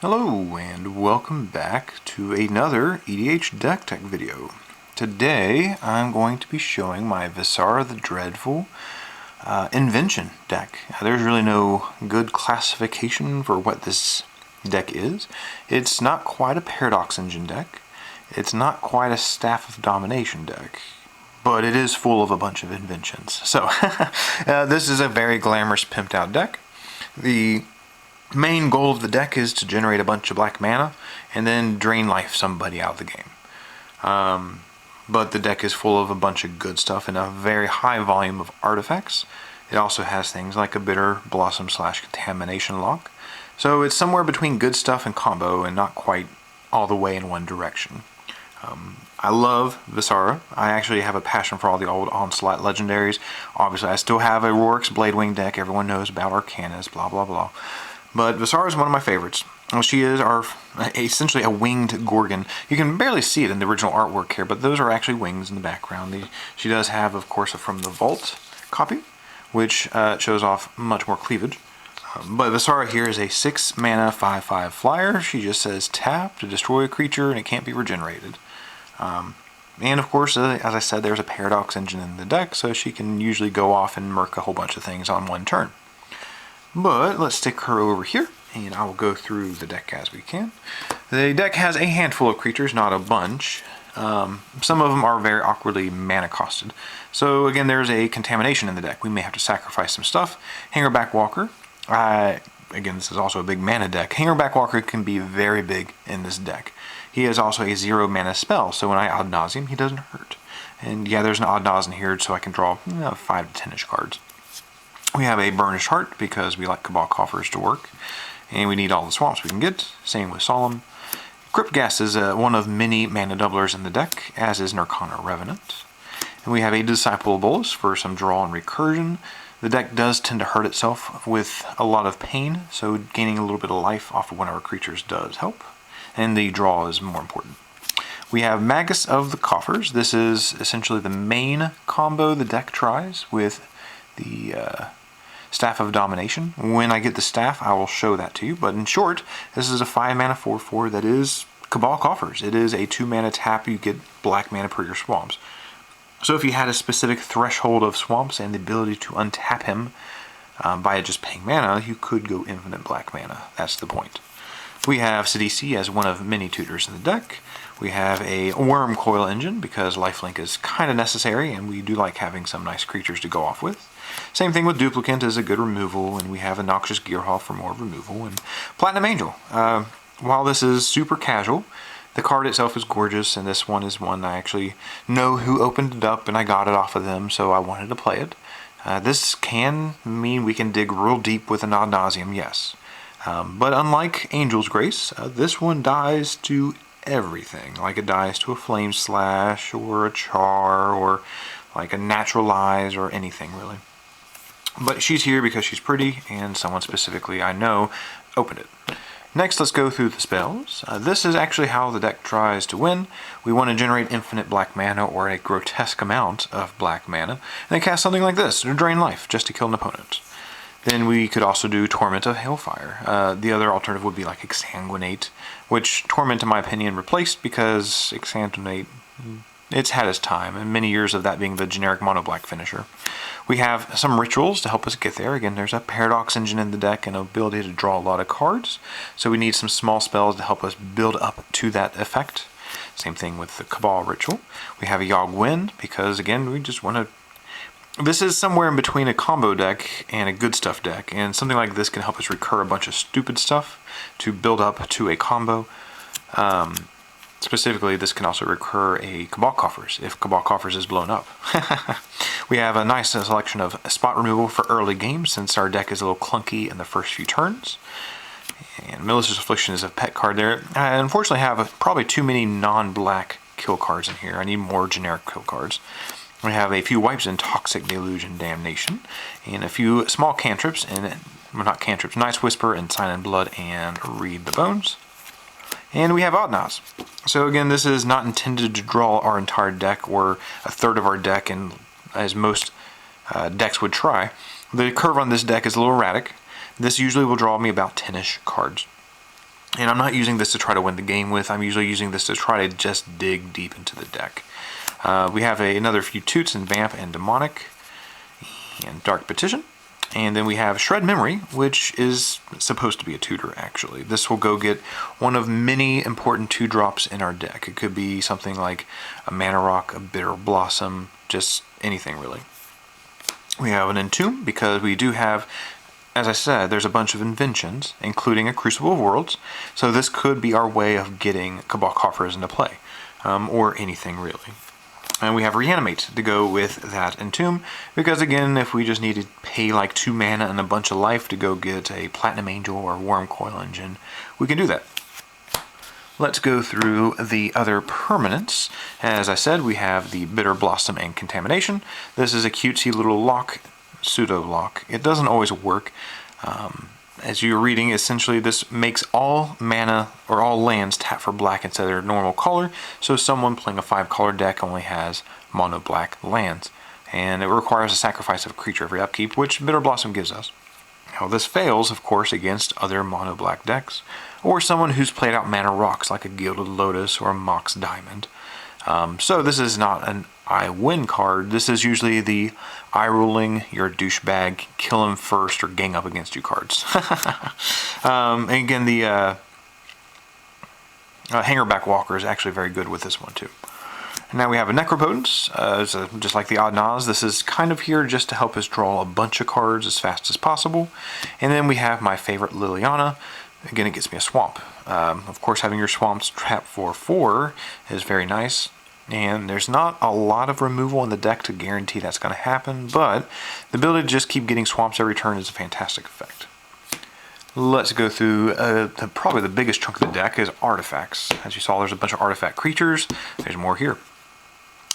Hello and welcome back to another EDH deck tech video. Today I'm going to be showing my Visara the Dreadful Invention deck. There's really no good classification for what this deck is. It's not quite a Paradox Engine deck. It's not quite a Staff of Domination deck. But it is full of a bunch of inventions. So this is a very glamorous pimped out deck. The main goal of the deck is to generate a bunch of black mana and then drain life somebody out of the game. But the deck is full of a bunch of good stuff and a very high volume of artifacts. It also has things like a Bitter Blossom / Contamination Lock. So it's somewhere between good stuff and combo and not quite all the way in one direction. I love Visara. I actually have a passion for all the old Onslaught legendaries. Obviously I still have a Rorik's Bladewing deck. Everyone knows about Arcanas, blah blah blah. But Visara is one of my favorites. She is essentially a winged Gorgon. You can barely see it in the original artwork here, but those are actually wings in the background. She does have, of course, from the Vault copy, which shows off much more cleavage. But Visara here is a 6 mana 5/5 flyer. She just says tap to destroy a creature and it can't be regenerated. And of course, as I said, there's a Paradox Engine in the deck, so she can usually go off and murk a whole bunch of things on one turn. But let's stick her over here, and I will go through the deck as we can. The deck has a handful of creatures, not a bunch. Some of them are very awkwardly mana costed. So again, there's a contamination in the deck. We may have to sacrifice some stuff. Hangerback Walker. Again, this is also a big mana deck. Hangerback Walker can be very big in this deck. He is also a 0 mana spell, so when I Ad Nauseam, he doesn't hurt. And yeah, there's an Ad Nauseam here, so I can draw 5 to 10-ish cards. We have a Burnished Heart because we like Cabal Coffers to work, and we need all the swamps we can get. Same with Solemn. Crypt Gas is one of many mana doublers in the deck, as is Nurkana Revenant. And we have a Disciple Bolus for some draw and recursion. The deck does tend to hurt itself with a lot of pain, so gaining a little bit of life off of one of our creatures does help. And the draw is more important. We have Magus of the Coffers. This is essentially the main combo the deck tries with the Staff of Domination. When I get the staff, I will show that to you. But in short, this is a 5 mana 4/4 that is Cabal Coffers. It is a 2 mana tap. You get black mana per your swamps. So if you had a specific threshold of swamps and the ability to untap him by just paying mana, you could go infinite black mana. That's the point. We have Sidisi as one of many tutors in the deck. We have a Worm Coil Engine because lifelink is kind of necessary, and we do like having some nice creatures to go off with. Same thing with Duplicant is a good removal, and we have a Noxious Gearhawk for more removal, and Platinum Angel. While this is super casual, the card itself is gorgeous, and this one is one I actually know who opened it up, and I got it off of them, so I wanted to play it. This can mean we can dig real deep with an Ad Nauseam, yes. But unlike Angel's Grace, this one dies to everything. Like it dies to a Flame Slash, or a Char, or like a Naturalize, or anything really. But she's here because she's pretty, and someone specifically I know opened it. Next, let's go through the spells. This is actually how the deck tries to win. We want to generate infinite black mana, or a grotesque amount of black mana, and then cast something like this to drain life, just to kill an opponent. Then we could also do Torment of Hailfire. The other alternative would be like Exsanguinate, which Torment, in my opinion, replaced because Exsanguinate, it's had its time, and many years of that being the generic mono-black finisher. We have some rituals to help us get there. Again, there's a Paradox Engine in the deck and an ability to draw a lot of cards, so we need some small spells to help us build up to that effect. Same thing with the Cabal Ritual. We have a Yogg Wind because, again, we just want to... This is somewhere in between a combo deck and a good stuff deck, and something like this can help us recur a bunch of stupid stuff to build up to a combo. Specifically, this can also recur a Cabal Coffers if Cabal Coffers is blown up. We have a nice selection of spot removal for early game since our deck is a little clunky in the first few turns. And Melissa's Affliction is a pet card there. I unfortunately have probably too many non-black kill cards in here. I need more generic kill cards. We have a few wipes in Toxic Deluge and Damnation, and a few small cantrips, and well, not cantrips, Night's Whisper and Sign in Blood and Read the Bones. And we have Odd Nods. So again, this is not intended to draw our entire deck or a third of our deck, and as most decks would try. The curve on this deck is a little erratic. This usually will draw me about 10-ish cards. And I'm not using this to try to win the game with. I'm usually using this to try to just dig deep into the deck. We have another few Toots and Vamp and Demonic and Dark Petition. And then we have Shred Memory, which is supposed to be a tutor, actually. This will go get one of many important 2-drops in our deck. It could be something like a Mana Rock, a Bitter Blossom, just anything really. We have an Entomb, because we do have, as I said, there's a bunch of inventions, including a Crucible of Worlds. So this could be our way of getting Cabal Coffers into play, or anything really. And we have Reanimate to go with that Entomb, because again, if we just need to pay like 2 mana and a bunch of life to go get a Platinum Angel or Wormcoil Engine, we can do that. Let's go through the other permanents. As I said, we have the Bitter Blossom and Contamination. This is a cutesy little lock, pseudo lock. It doesn't always work. As you're reading, essentially this makes all mana or all lands tap for black instead of their normal color, so someone playing a 5-color deck only has mono black lands, and it requires a sacrifice of a creature every upkeep, which Bitter Blossom gives us. Now this fails, of course, against other mono black decks, or someone who's played out Mana Rocks like a Gilded Lotus or a Mox Diamond. So this is not an I win card. This is usually the eye rolling, you're a douchebag, kill him first, or gang up against you cards. And again, the Hangerback Walker is actually very good with this one too. And now we have a Necropotence, just like the Odd Nas. This is kind of here just to help us draw a bunch of cards as fast as possible. And then we have my favorite Liliana. Again, it gets me a swamp. Of course, having your swamps trap for 4 is very nice. And there's not a lot of removal in the deck to guarantee that's going to happen, but the ability to just keep getting swamps every turn is a fantastic effect. Let's go through probably the biggest chunk of the deck is artifacts. As you saw, there's a bunch of artifact creatures. There's more here.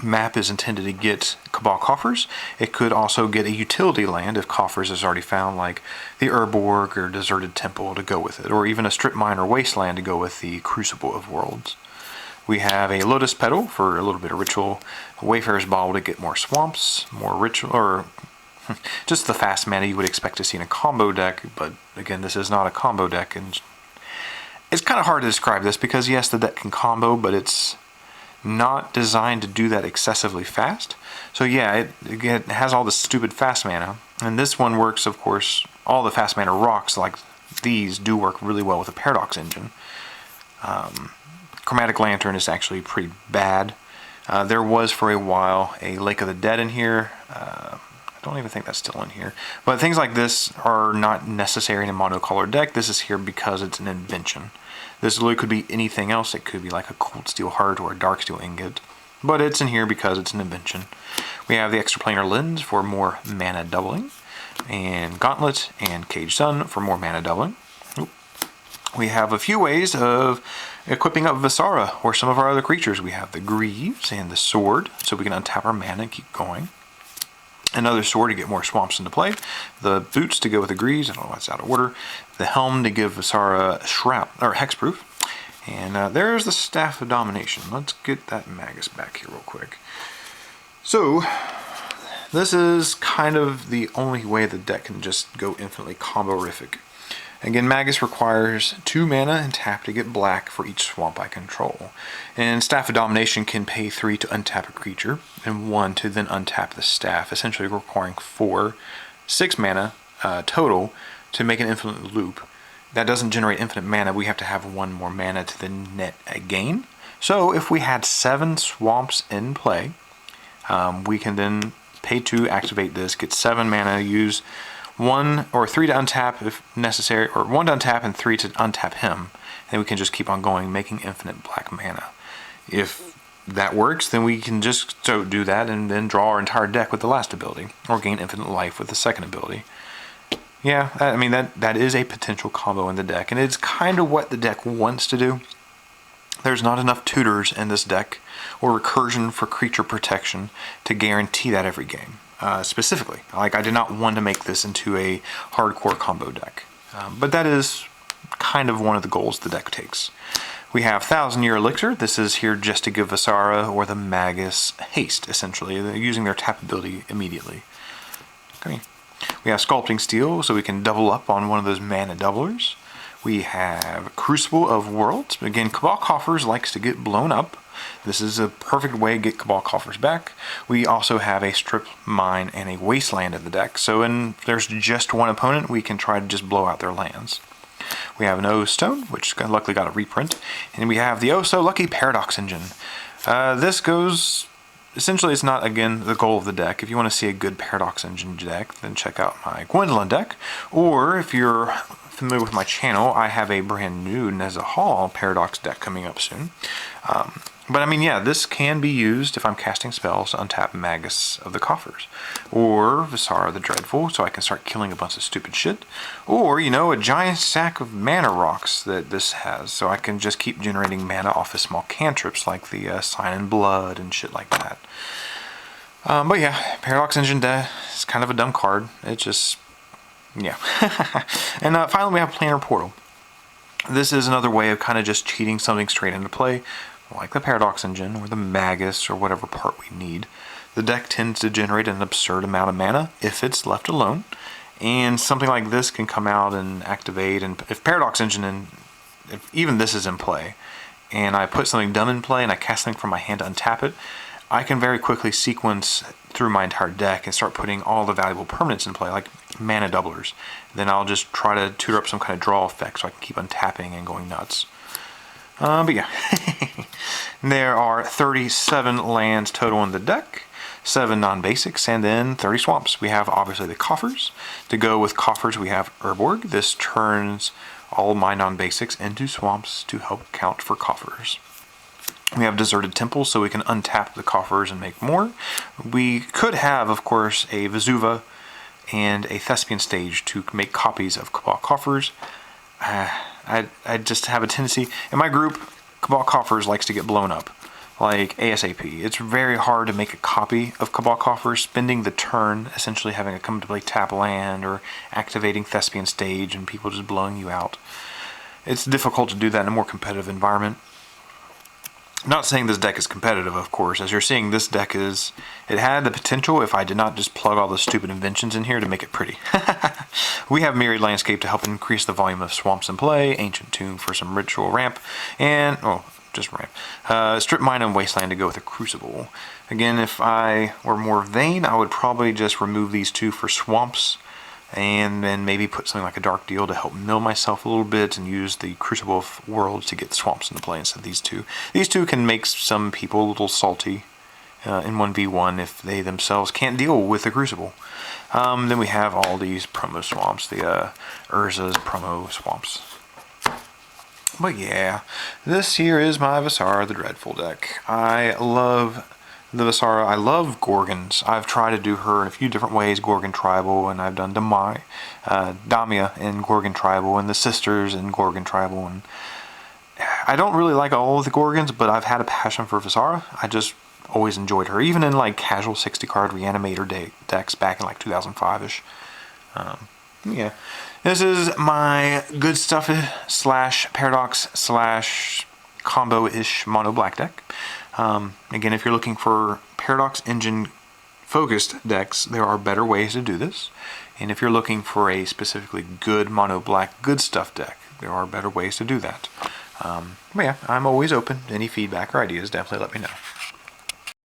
Map is intended to get Cabal Coffers. It could also get a utility land if Coffers is already found, like the Urborg or Deserted Temple to go with it, or even a Strip Mine or Wasteland to go with the Crucible of Worlds. We have a Lotus Petal for a little bit of ritual, a Wayfarer's Ball to get more swamps, more ritual, or just the fast mana you would expect to see in a combo deck, but again, this is not a combo deck, and it's kind of hard to describe this because yes, the deck can combo, but it's not designed to do that excessively fast. So yeah, it has all this stupid fast mana, and this one works, of course, all the fast mana rocks like these do work really well with a Paradox Engine. Chromatic Lantern is actually pretty bad. There was for a while a Lake of the Dead in here. I don't even think that's still in here. But things like this are not necessary in a monocolor deck. This is here because it's an invention. This really could be anything else. It could be like a Cold Steel Heart or a Dark Steel Ingot. But it's in here because it's an invention. We have the Extraplanar Lens for more mana doubling. And Gauntlet and Cage Sun for more mana doubling. We have a few ways of equipping up Visara or some of our other creatures. We have the Greaves and the Sword, so we can untap our mana and keep going. Another Sword to get more swamps into play. The Boots to go with the Greaves, I don't know why it's out of order. The Helm to give Visara Hexproof. And there's the Staff of Domination. Let's get that Magus back here real quick. So, this is kind of the only way the deck can just go infinitely combo-rific. Again, Magus requires 2 mana and tap to get black for each swamp I control. And Staff of Domination can pay 3 to untap a creature, and 1 to then untap the staff, essentially requiring 6 mana total to make an infinite loop. That doesn't generate infinite mana, we have to have 1 more mana to then net a gain. So if we had 7 swamps in play, we can then pay 2, activate this, get 7 mana, use 1 or 3 to untap if necessary, or 1 to untap and 3 to untap him. And we can just keep on going, making infinite black mana. If that works, then we can just do that and then draw our entire deck with the last ability, or gain infinite life with the second ability. Yeah, I mean, that is a potential combo in the deck, and it's kind of what the deck wants to do. There's not enough tutors in this deck, or recursion for creature protection, to guarantee that every game. Specifically, like I did not want to make this into a hardcore combo deck, but that is kind of one of the goals the deck takes. We have 1000-Year Elixir. This is here just to give Visara or the Magus haste, essentially. They're using their tap ability immediately. Okay. We have Sculpting Steel, so we can double up on one of those mana doublers. We have Crucible of Worlds. Again, Cabal Coffers likes to get blown up. This is a perfect way to get Cabal Coffers back. We also have a Strip Mine and a Wasteland in the deck. So when there's just one opponent, we can try to just blow out their lands. We have an O Stone, which luckily got a reprint. And we have the Oh So Lucky Paradox Engine. This goes... Essentially, it's not, again, the goal of the deck. If you want to see a good Paradox Engine deck, then check out my Gwendolyn deck. Or, if you're familiar with my channel, I have a brand new Nezahal Paradox deck coming up soon. But I mean, yeah, this can be used if I'm casting spells to untap Magus of the Coffers. Or Visara the Dreadful, so I can start killing a bunch of stupid shit. Or, you know, a giant stack of mana rocks that this has, so I can just keep generating mana off of small cantrips like the Sign in Blood and shit like that. But yeah, Paradox Engine is kind of a dumb card. It just... yeah. And finally we have Planar Portal. This is another way of kind of just cheating something straight into play, like the Paradox Engine or the Magus or whatever part we need. The deck tends to generate an absurd amount of mana if it's left alone, and something like this can come out and activate. And if Paradox Engine and if even this is in play, and I put something dumb in play and I cast something from my hand to untap it, I can very quickly sequence through my entire deck and start putting all the valuable permanents in play, like mana doublers. Then I'll just try to tutor up some kind of draw effect so I can keep untapping and going nuts. But yeah, there are 37 lands total in the deck, 7 non-basics, and then 30 swamps. We have obviously the Coffers. To go with Coffers, we have Urborg. This turns all my non-basics into swamps to help count for Coffers. We have Deserted Temples, so we can untap the Coffers and make more. We could have, of course, a Vesuva and a Thespian Stage to make copies of Cabal Coffers. I just have a tendency, in my group, Cabal Coffers likes to get blown up, like ASAP. It's very hard to make a copy of Cabal Coffers, spending the turn, essentially having a come to play tap land or activating Thespian Stage and people just blowing you out. It's difficult to do that in a more competitive environment. Not saying this deck is competitive, of course. As you're seeing, this deck it had the potential, if I did not just plug all the stupid inventions in here, to make it pretty. We have Myriad Landscape to help increase the volume of swamps in play, Ancient Tomb for some ritual ramp, and, just ramp. Strip Mine and Wasteland to go with a Crucible. Again, if I were more vain, I would probably just remove these two for swamps, and then maybe put something like a Dark Deal to help mill myself a little bit and use the Crucible of Worlds to get swamps into play instead of these two. These two can make some people a little salty in 1v1 if they themselves can't deal with the Crucible. Then we have all these promo swamps, the Urza's promo swamps. But yeah, this here is my Visara the Dreadful deck. I love the Visara. I love Gorgons. I've tried to do her in a few different ways, Gorgon Tribal, and I've done Damia in Gorgon Tribal, and the Sisters in Gorgon Tribal. And I don't really like all of the Gorgons, but I've had a passion for Visara. I just always enjoyed her, even in like casual 60-card Reanimator decks back in like 2005-ish. Yeah. This is my good stuff / Paradox / combo-ish mono black deck. Again, if you're looking for Paradox Engine focused decks, there are better ways to do this. And if you're looking for a specifically good mono black good stuff deck, there are better ways to do that. But yeah, I'm always open to any feedback or ideas. Definitely let me know.